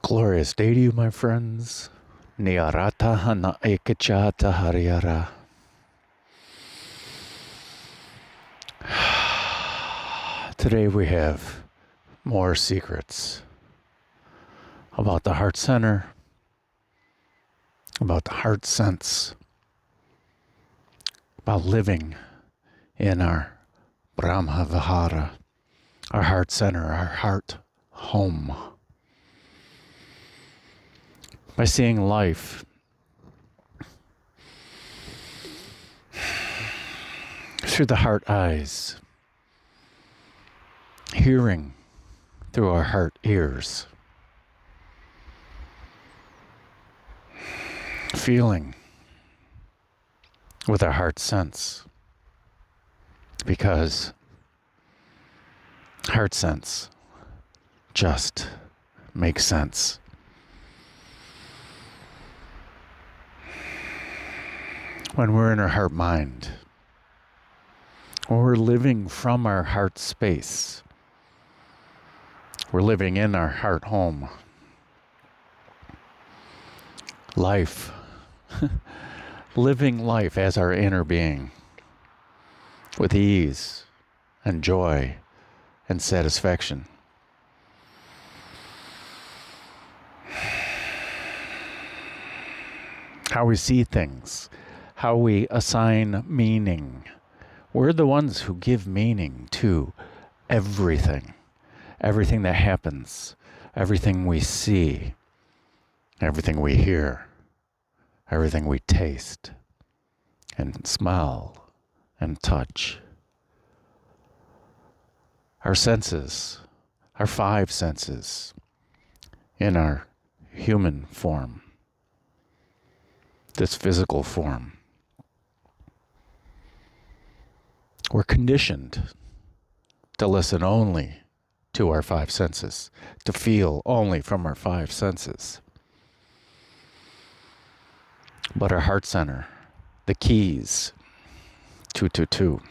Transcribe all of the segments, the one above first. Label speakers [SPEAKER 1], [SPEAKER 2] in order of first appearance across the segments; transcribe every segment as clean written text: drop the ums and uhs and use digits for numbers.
[SPEAKER 1] Glorious day to you, my friends. Niyarata hana ekachata hariyara. Today we have more secrets about the heart center, about the heart sense, about living in our Brahma Vihara, our heart center, our heart home. By seeing life through the heart eyes, hearing through our heart ears, feeling with our heart sense, because heart sense just makes sense. When we're in our heart mind, when we're living from our heart space, we're living in our heart home. Life, living life as our inner being, with ease and joy and satisfaction. How we see things, how we assign meaning. We're the ones who give meaning to everything. Everything that happens, everything we see, everything we hear, everything we taste and smell and touch. Our senses, our five senses in our human form, this physical form. We're conditioned to listen only to our five senses, to feel only from our five senses. But our heart center, the keys, 222.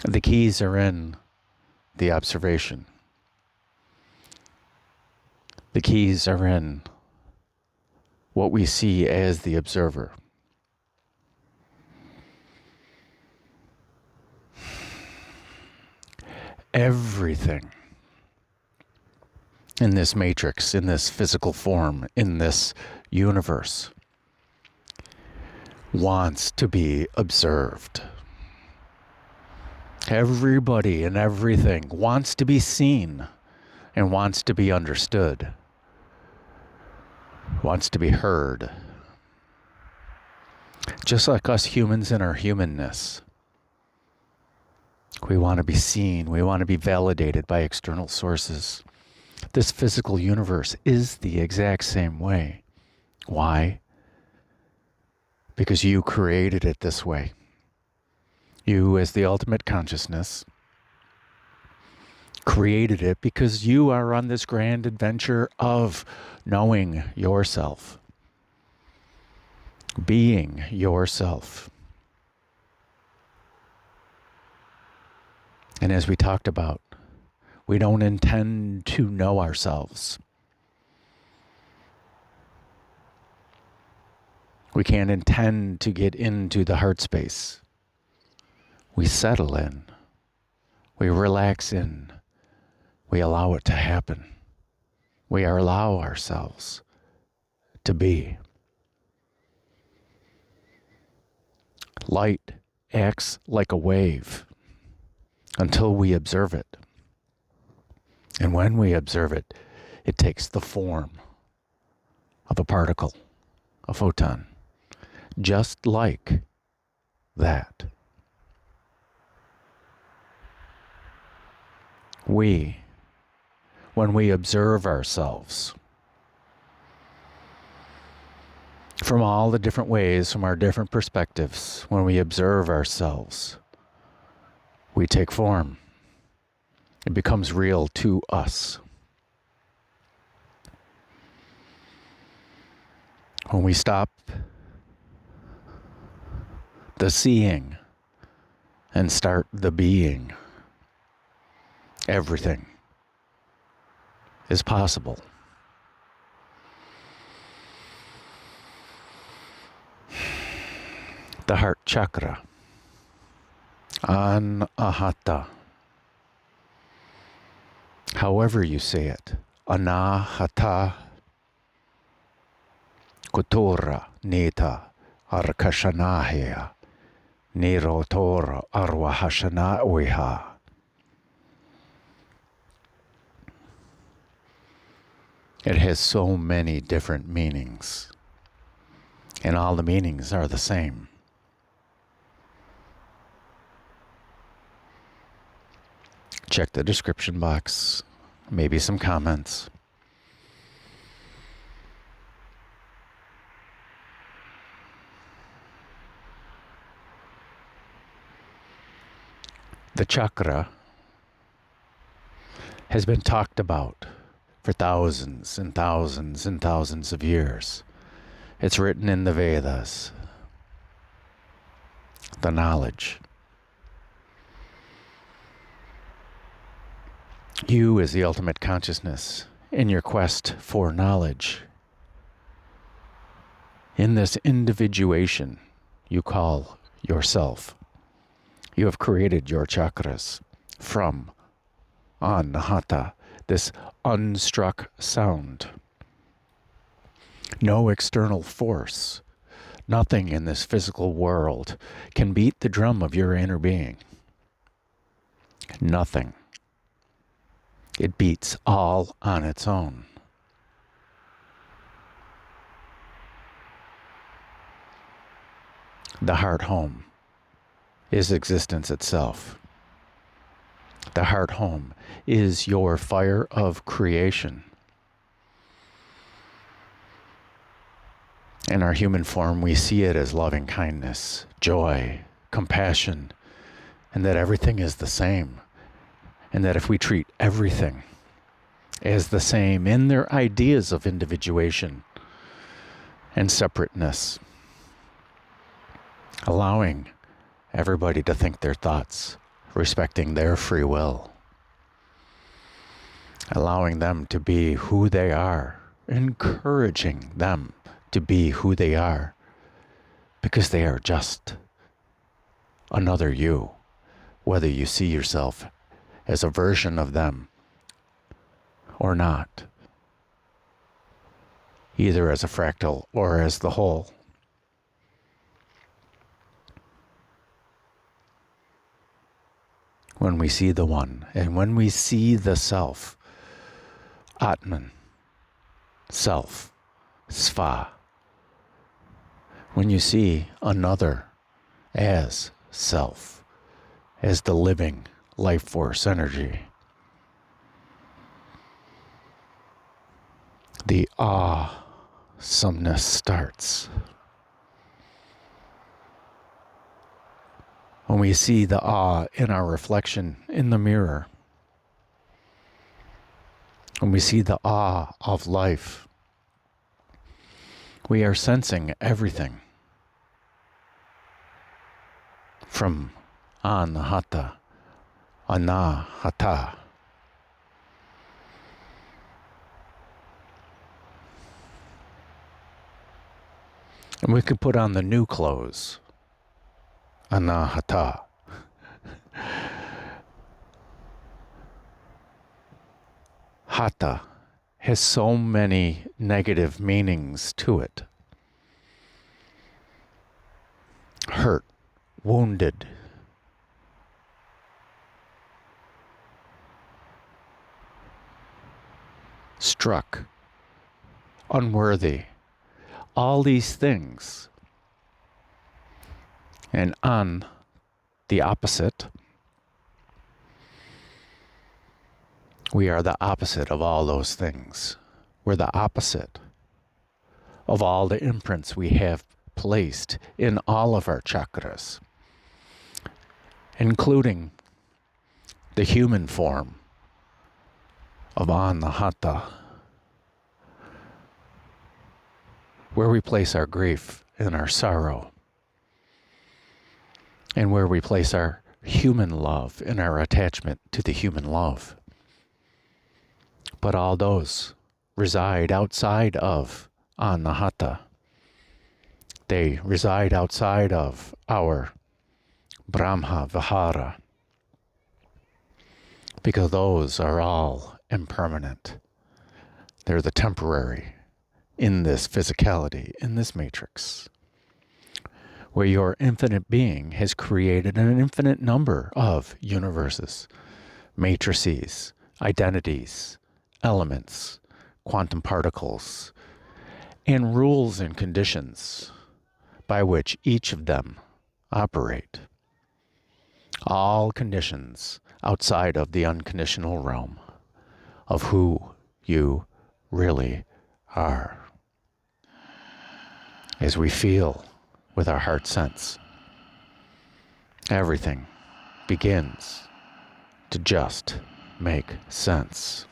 [SPEAKER 1] The keys are in the observation. The keys are in what we see as the observer. Everything in this matrix, in this physical form, in this universe, wants to be observed. Everybody and everything wants to be seen and wants to be understood, wants to be heard. Just like us humans in our humanness. We want to be seen. We want to be validated by external sources. This physical universe is the exact same way. Why? Because you created it this way. You, as the ultimate consciousness, created it because you are on this grand adventure of knowing yourself, being yourself. And as we talked about, we don't intend to know ourselves. We can't intend to get into the heart space. We settle in. We relax in. We allow it to happen. We allow ourselves to be. Light acts like a wave until we observe it. And when we observe it, it takes the form of a particle, a photon, just like that. We, when we observe ourselves from all the different ways, from our different perspectives, when we observe ourselves, we take form. It becomes real to us. When we stop the seeing and start the being, everything is possible. The heart chakra, anahata, however you say it, anahata, kutura, neta, arkashanahya, nirotora, arwahashanawiha. It has so many different meanings, and all the meanings are the same. Check the description box, maybe some comments. The chakra has been talked about for thousands and thousands and thousands of years. It's written in the Vedas, the knowledge. You as the ultimate consciousness in your quest for knowledge, in this individuation you call yourself, you have created your chakras from anahata, this unstruck sound. No external force, nothing in this physical world can beat the drum of your inner being. Nothing. It beats all on its own. The heart home is existence itself. The heart home is your fire of creation. In our human form, we see it as loving kindness, joy, compassion, and that everything is the same. And that if we treat everything as the same in their ideas of individuation and separateness, allowing everybody to think their thoughts, respecting their free will, allowing them to be who they are, encouraging them to be who they are, because they are just another you, whether you see yourself as a version of them or not, either as a fractal or as the whole. When we see the one, and when we see the self, Atman, self, Sva, when you see another as self, as the living life force energy, the awesomeness starts. When we see the awe in our reflection in the mirror, when we see the awe of life, we are sensing everything from anahata, anahata. And we could put on the new clothes, anahata. Hata has so many negative meanings to it. Hurt, wounded, struck, unworthy, all these things. And on the opposite, we are the opposite of all those things. We're the opposite of all the imprints we have placed in all of our chakras, including the human form of anahata, where we place our grief and our sorrow, and where we place our human love and our attachment to the human love. But all those reside outside of anahata. They reside outside of our Brahma Vihara, because those are all impermanent. They're the temporary in this physicality, in this matrix, where your infinite being has created an infinite number of universes, matrices, identities, elements, quantum particles, and rules and conditions by which each of them operate. All conditions outside of the unconditional realm of who you really are. As we feel with our heart sense, everything begins to just make sense.